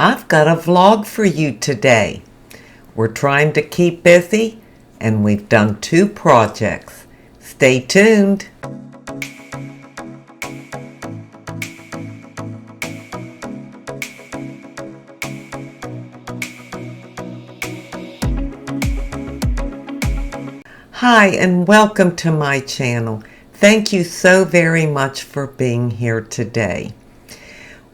I've got a vlog for you today. We're trying to keep busy and we've done 2 projects. Stay tuned. Hi and welcome to my channel. Thank you so very much for being here today.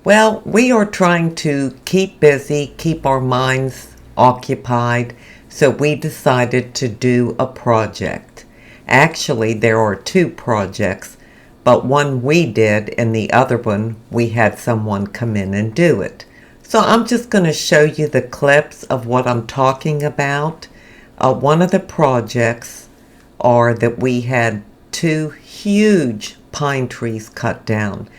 Well, we are trying to keep busy, keep our minds occupied, so we decided to do a project. Actually, there are 2 projects, but one we did and the other one we had someone come in and do it. So I'm just going to show you the clips of what I'm talking about. One of the projects are that we had 2 huge pine trees cut down.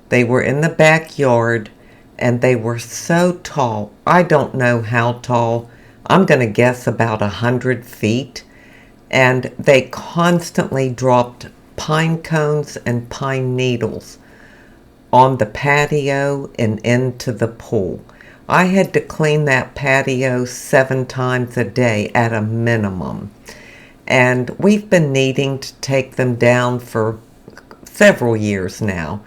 They were in the backyard and they were so tall. I don't know how tall. I'm going to guess about 100 feet. And they constantly dropped pine cones and pine needles on the patio and into the pool. I had to clean that patio 7 times a day at a minimum. And we've been needing to take them down for several years now.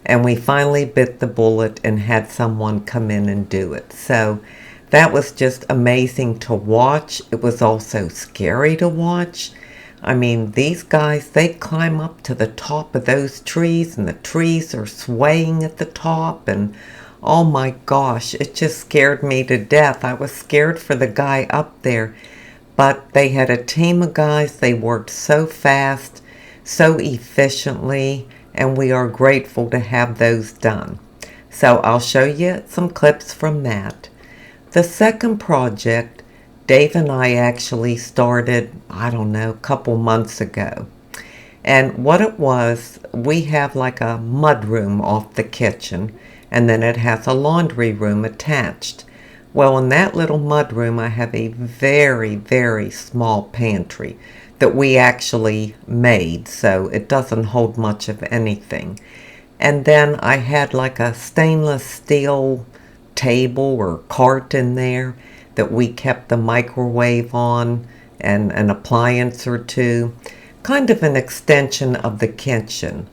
And we finally bit the bullet and had someone come in and do it. So that was just amazing to watch. It was also scary to watch. I mean, these guys, they climb up to the top of those trees and the trees are swaying at the top. And oh my gosh, it just scared me to death. I was scared for the guy up there. But they had a team of guys. They worked so fast, so efficiently, and we are grateful to have those done. So I'll show you some clips from that. The second project, Dave and I actually started, I don't know, a couple months ago. And what it was, we have like a mudroom off the kitchen, and then it has a laundry room attached. Well, in that little mudroom, I have a very, very small pantry that we actually made, so it doesn't hold much of anything. And then I had like a stainless steel table or cart in there that we kept the microwave on and an appliance or 2, kind of an extension of the kitchen.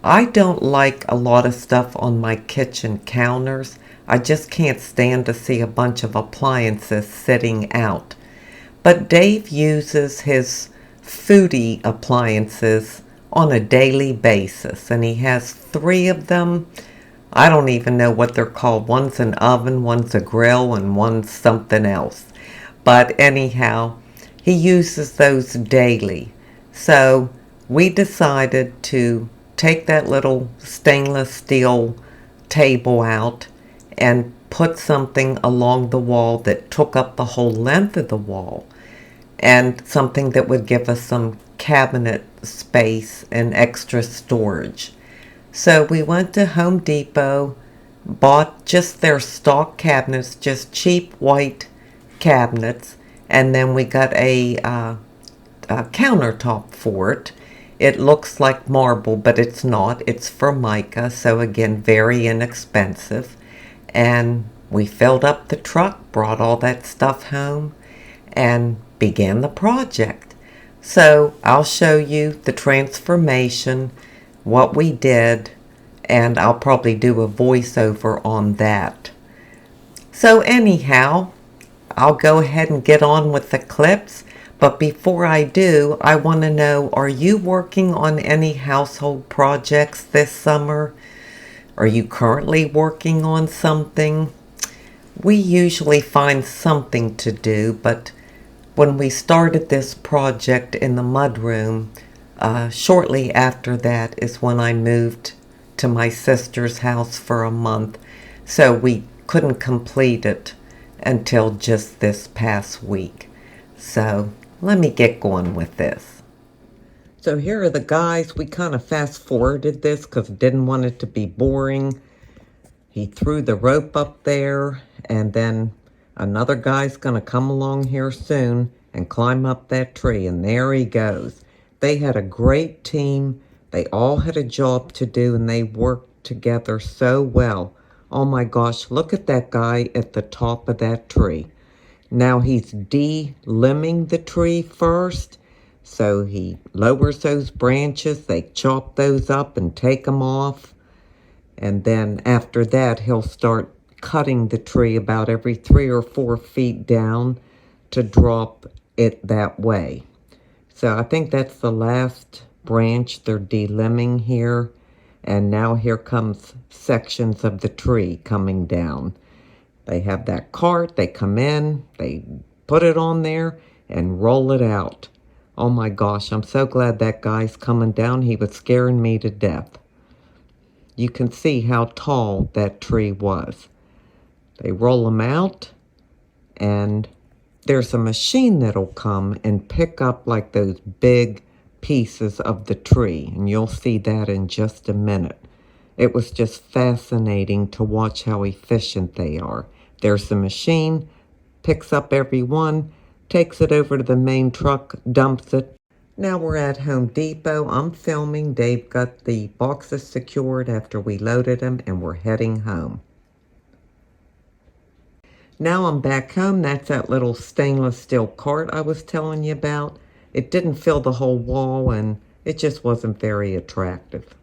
I don't like a lot of stuff on my kitchen counters. I just can't stand to see a bunch of appliances sitting out. But Dave uses his foodie appliances on a daily basis, and he has 3 of them. I don't even know what they're called. One's an oven, one's a grill, and one's something else. But anyhow, he uses those daily. So we decided to take that little stainless steel table out and put something along the wall that took up the whole length of the wall, and something that would give us some cabinet space and extra storage. So we went to Home Depot, bought just their stock cabinets, just cheap white cabinets, and then we got a countertop for it. It looks like marble, but it's not. It's Formica, so again, very inexpensive. And we filled up the truck, brought all that stuff home, and began the project. So I'll show you the transformation, what we did, and I'll probably do a voiceover on that. So anyhow, I'll go ahead and get on with the clips. But before I do, I want to know, are you working on any household projects this summer? Are you currently working on something? We usually find something to do, but when we started this project in the mudroom, shortly after that is when I moved to my sister's house for a month, so we couldn't complete it until just this past week. So let me get going with this. So here are the guys. We kind of fast forwarded this because didn't want it to be boring. He threw the rope up there, and then another guy's going to come along here soon and climb up that tree, and there he goes. They had a great team. They all had a job to do, and they worked together so well. Oh my gosh, look at that guy at the top of that tree. Now he's de-limbing the tree first. So he lowers those branches, they chop those up and take them off. And then after that, he'll start cutting the tree about every 3 or 4 feet down to drop it that way. So I think that's the last branch they're de-limbing here. And now here comes sections of the tree coming down. They have that cart, they come in, they put it on there and roll it out. Oh my gosh, I'm so glad that guy's coming down. He was scaring me to death. You can see how tall that tree was. They roll them out, and there's a machine that'll come and pick up like those big pieces of the tree, and you'll see that in just a minute. It was just fascinating to watch how efficient they are. There's the machine, picks up every one, takes it over to the main truck, dumps it. Now we're at Home Depot. I'm filming. Dave got the boxes secured after we loaded them, and we're heading home. Now I'm back home. That's that little stainless steel cart I was telling you about. It didn't fill the whole wall, and it just wasn't very attractive.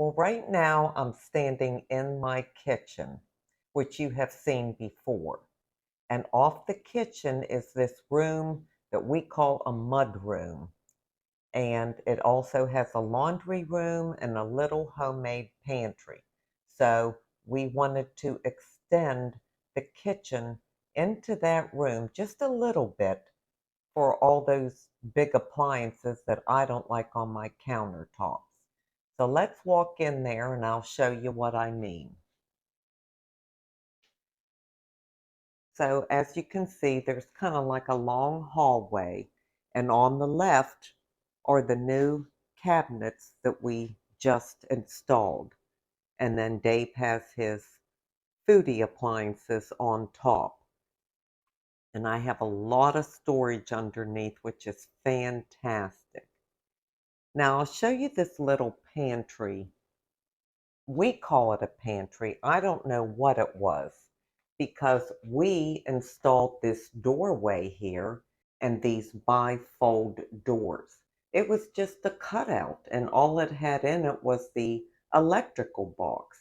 Well, right now I'm standing in my kitchen, which you have seen before. And off the kitchen is this room that we call a mud room. And it also has a laundry room and a little homemade pantry. So we wanted to extend the kitchen into that room just a little bit for all those big appliances that I don't like on my countertops. So let's walk in there and I'll show you what I mean. So as you can see, there's kind of like a long hallway, and on the left are the new cabinets that we just installed. And then Dave has his foodie appliances on top. And I have a lot of storage underneath, which is fantastic. Now I'll show you this little pantry. We call it a pantry. I don't know what it was because we installed this doorway here and these bifold doors. It was just a cutout, and all it had in it was the electrical box.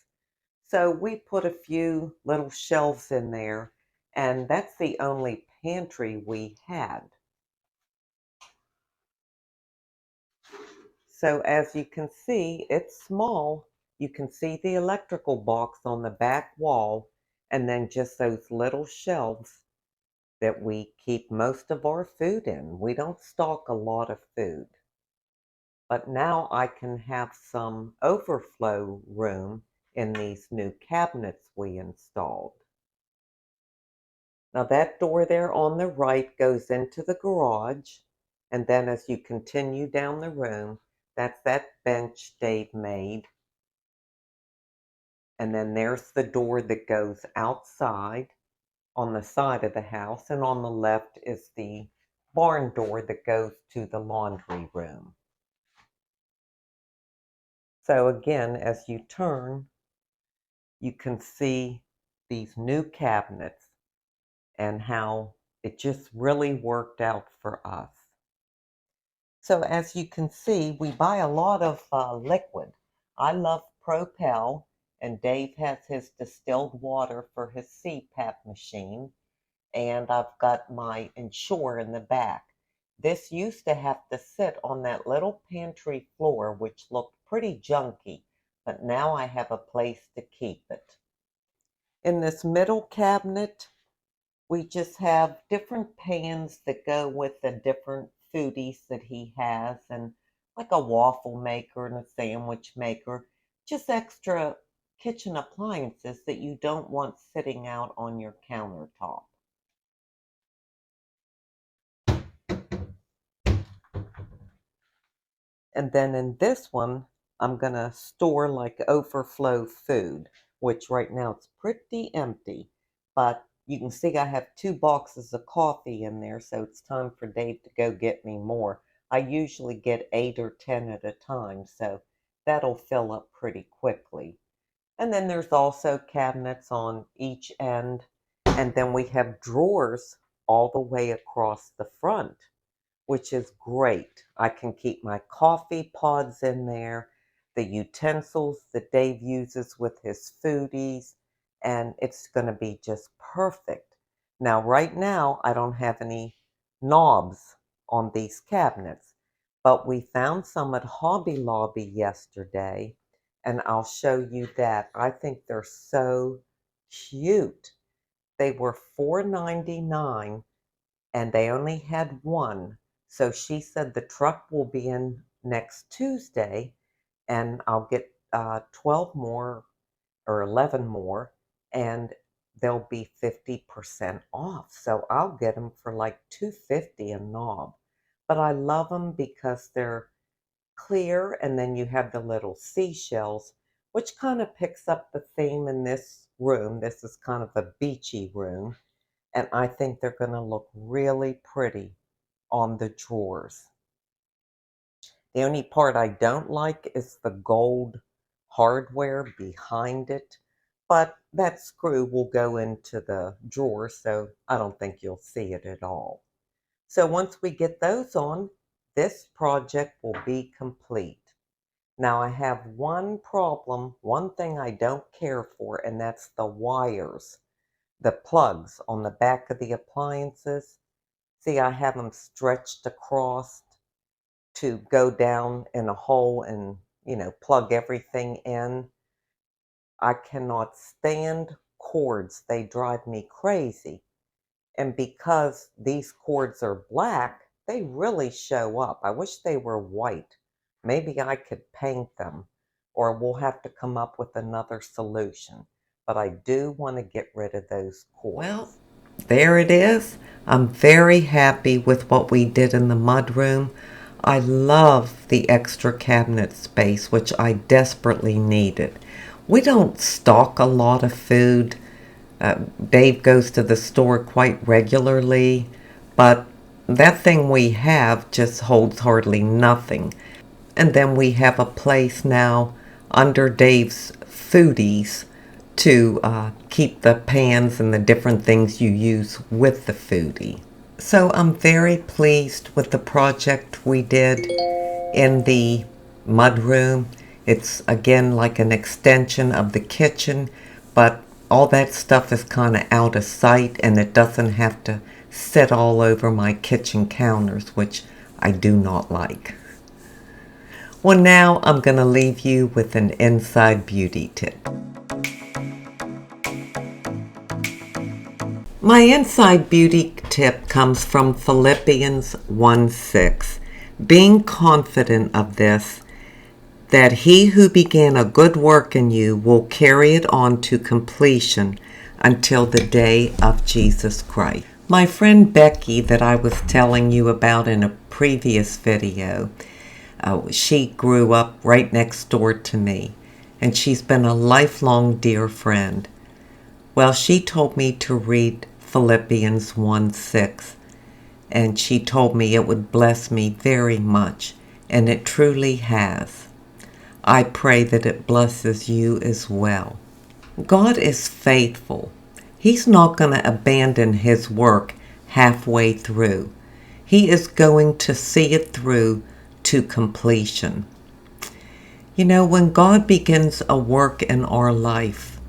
So we put a few little shelves in there, and that's the only pantry we had. So as you can see, it's small. You can see the electrical box on the back wall, and then just those little shelves that we keep most of our food in. We don't stock a lot of food. But now I can have some overflow room in these new cabinets we installed. Now that door there on the right goes into the garage, and then as you continue down the room, that's that bench Dave made. And then there's the door that goes outside on the side of the house, and on the left is the barn door that goes to the laundry room. So again, as you turn, you can see these new cabinets and how it just really worked out for us. So as you can see, we buy a lot of liquid. I love Propel, and Dave has his distilled water for his CPAP machine, and I've got my Ensure in the back. This used to have to sit on that little pantry floor, which looked pretty junky, but now I have a place to keep it. In this middle cabinet, we just have different pans that go with the different foodies that he has, and like a waffle maker and a sandwich maker, just extra kitchen appliances that you don't want sitting out on your countertop. And then in this one, I'm going to store like overflow food, which right now it's pretty empty. But you can see I have 2 boxes of coffee in there, so it's time for Dave to go get me more. I usually get 8 or 10 at a time, so that'll fill up pretty quickly. And then there's also cabinets on each end. And then we have drawers all the way across the front, which is great. I can keep my coffee pods in there, the utensils that Dave uses with his foodies, and it's going to be just perfect. Now, right now, I don't have any knobs on these cabinets, but we found some at Hobby Lobby yesterday, and I'll show you that. I think they're so cute. They were $4.99 and they only had one. So she said the truck will be in next Tuesday, and I'll get 12 more or 11 more, and they'll be 50% off. So I'll get them for like $2.50 a knob. But I love them because they're clear, and then you have the little seashells, which kind of picks up the theme in this room. This is kind of a beachy room, and I think they're going to look really pretty on the drawers. The only part I don't like is the gold hardware behind it, but that screw will go into the drawer, so I don't think you'll see it at all. So once we get those on, this project will be complete. Now I have one problem, one thing I don't care for, and that's the wires, the plugs on the back of the appliances. See, I have them stretched across to go down in a hole and, plug everything in. I cannot stand cords. They drive me crazy. And because these cords are black, they really show up. I wish they were white. Maybe I could paint them, or we'll have to come up with another solution. But I do want to get rid of those cords. Well, there it is. I'm very happy with what we did in the mudroom. I love the extra cabinet space, which I desperately needed. We don't stock a lot of food. Dave goes to the store quite regularly, but that thing we have just holds hardly nothing. And then we have a place now under Dave's foodies to keep the pans and the different things you use with the foodie. So I'm very pleased with the project we did in the mudroom. It's again like an extension of the kitchen, but all that stuff is kind of out of sight, and it doesn't have to sit all over my kitchen counters, which I do not like. Well, now I'm going to leave you with an inside beauty tip. My inside beauty tip comes from Philippians 1:6. Being confident of this, that he who began a good work in you will carry it on to completion until the day of Jesus Christ. My friend Becky that I was telling you about in a previous video, she grew up right next door to me, and she's been a lifelong dear friend. Well, she told me to read Philippians 1:6, and she told me it would bless me very much, and it truly has. I pray that it blesses you as well. God is faithful. He's not going to abandon his work halfway through. He is going to see it through to completion. You know, when God begins a work in our life,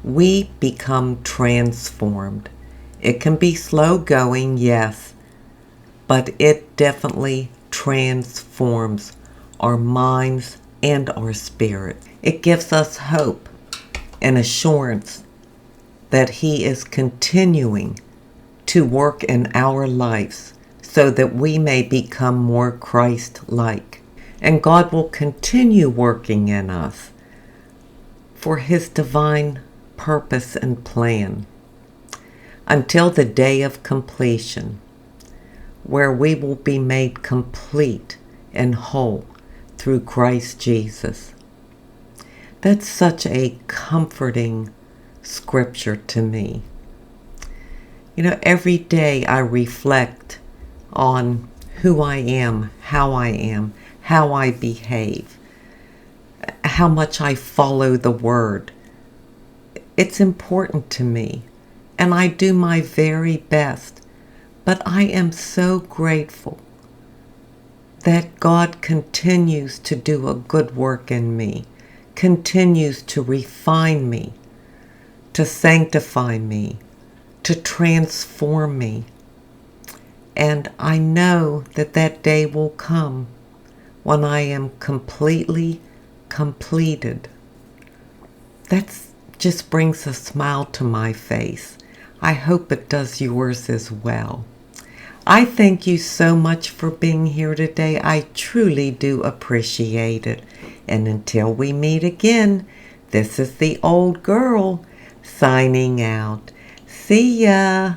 we become transformed. It can be slow going, yes, but it definitely transforms our minds and our spirit. It gives us hope and assurance that He is continuing to work in our lives so that we may become more Christ-like. And God will continue working in us for His divine purpose and plan until the day of completion, where we will be made complete and whole through Christ Jesus. That's such a comforting scripture to me. You know, every day I reflect on who I am, how I behave, how much I follow the Word. It's important to me, and I do my very best. But I am so grateful that God continues to do a good work in me, continues to refine me, to sanctify me, to transform me. And I know that that day will come when I am completely completed. That just brings a smile to my face. I hope it does yours as well. I thank you so much for being here today. I truly do appreciate it. And until we meet again, this is the old girl signing out. See ya.